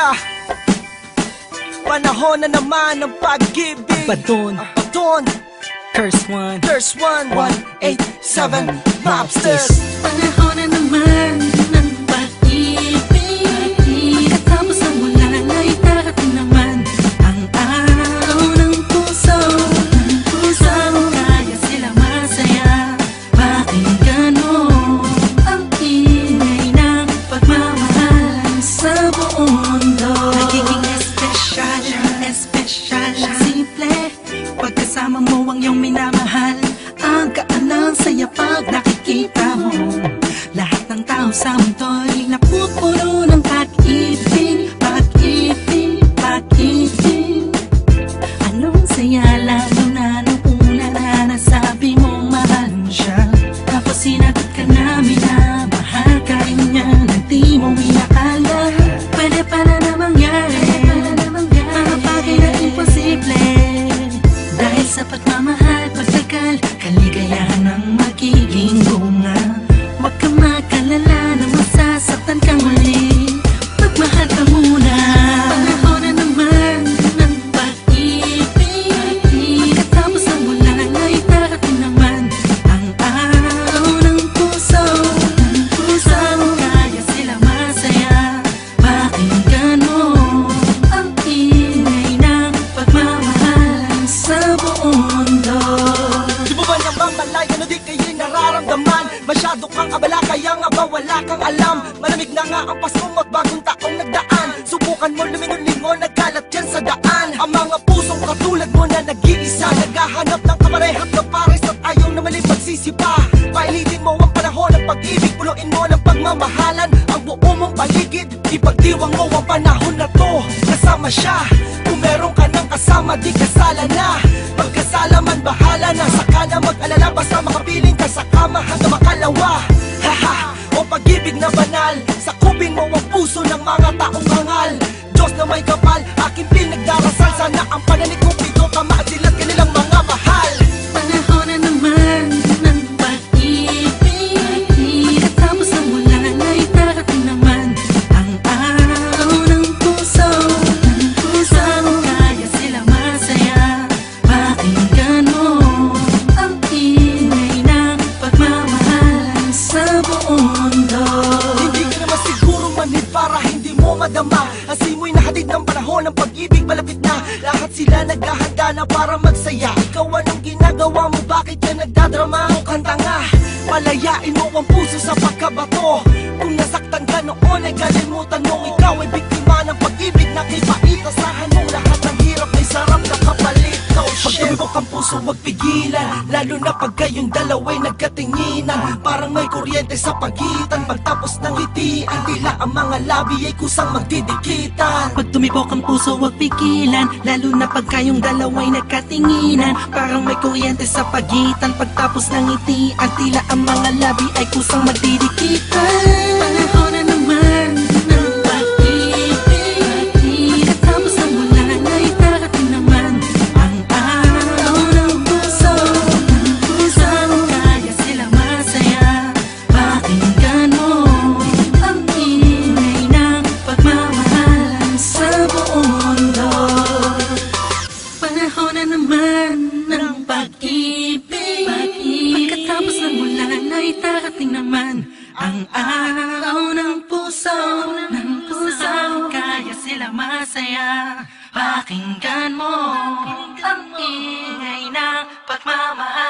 Yeah, panahon na naman ng pag-ibig. Badon, Badon, Curse One, 187 Mobsters. Panahon na naman ng pag-ibig. Pagkatapos ng ulan ay darating naman ang araw ng puso. Kaya sila masaya. Pakinggan mo ang ingay ng pagmamahal sa buong mundo. Nagiging espesyal, espesyal, simple. Pagkasama mo ang iyong minamahal, ang gaan ng saya pag nakikita mo. Lahat ng tao sa mundo'y napupuno ng pag-ibig, pag-ibig, pag-ibig. Anong saya lalo na nung una na nasabi mong mahal mo siya. Tapos sinagot ka na minamahal ka rin niya na di mo inakala. Pwede pala na mangyari mga bagay na imposible. Dahil sa pagmamahal, pagtagal, kaligayahan ang magiging bunga. Huwag kang magalala na masasaktan kang muli. Magmahal ka muna. Panahon na naman ng pag-ibig. Pagkatapos ng ulan ay darating naman ang araw ng puso. Kaya sila masaya. Pakinggan mo ang ingay ng pagmamahal sa buong mundo. Di mo ba naman malayo na di kayo nararamdaman? Masyado kang abala kaya nga ba wala kang alam? Malamig na nga ang Pasko at bagong taong nagdaan. Subukan mo lumingon-lingon, nagkalat yan sa daan. Ang mga pusong katulad mo na nag-iisa, naghahanap ng kaparehas na pares at ayaw na mali pagsisipa. Pailitin mo ang panahon ng pag-ibig, punuin mo ng pagmamahalan ang buo mong paligid. Ipagdiwang mo ang panahon na to, kasama siya. Kung meron ka ng kasama, di kasala na. Pagkasala man, bahala na. Saka na mag-alala, basta makapiling ka sa kama hanggang makalawa. Haha, o pag-ibig na banal, sakupin mo ang puso ng mga taong hangal. Diyos na may kapal, aking pinagdarasal. Sana ang panalig kong pito, tamaan sila't kanilang mga mahal. Panahon na naman ng pag-ibig. Pagkatapos ng ulan ay darating naman ang araw ng puso. Kaya sila masaya. Pakinggan mo ang ingay ng pagmamahal sa buong mundo. Hindi ka naman siguro manhid para hindi mo madama. Ang simoy na hatid ng panahon ng pag-ibig malapit na. Lahat sila naghahanda na para magsaya. Ikaw anong ginagawa mo? Bakit ka nagdadrama? Mukhang tanga. Palayain mo ang puso sa pagkabato. Kung nasaktan ka noon ay kalimutan mong ikaw ay biktima ng pag-ibig na kipaitasahan mong lahat ng hirap ay sarap na kapalit. Pag tumibok ang puso wag pigilan, lalo na pag kayong dalawa'y nagkatinginan. Parang may kuryente sa pagitan. Pagtapos ng ngitian, tila ang mga labi ay kusang magdidikitan. Pag tumibok ang puso huwag pigilan, lalo na pag kayong dalawa'y nagkatinginan. Parang may kuryente sa pagitan. Pagtapos ng ngiti at tila ang mga labi ay kusang magdidikitan. Panahon na naman ng pag-ibig. Pagkatapos ng ulan ay darating naman ang araw ng puso. Kaya sila masaya. Pakinggan mo ang ingay ng pagmamahal sa buong mundo. Panahon na naman ng pag-ibig. Pagkatapos ng ulan ay darating naman ang araw ng puso. Kaya sila masaya. Pakinggan mo ang ingay ng pagmamahal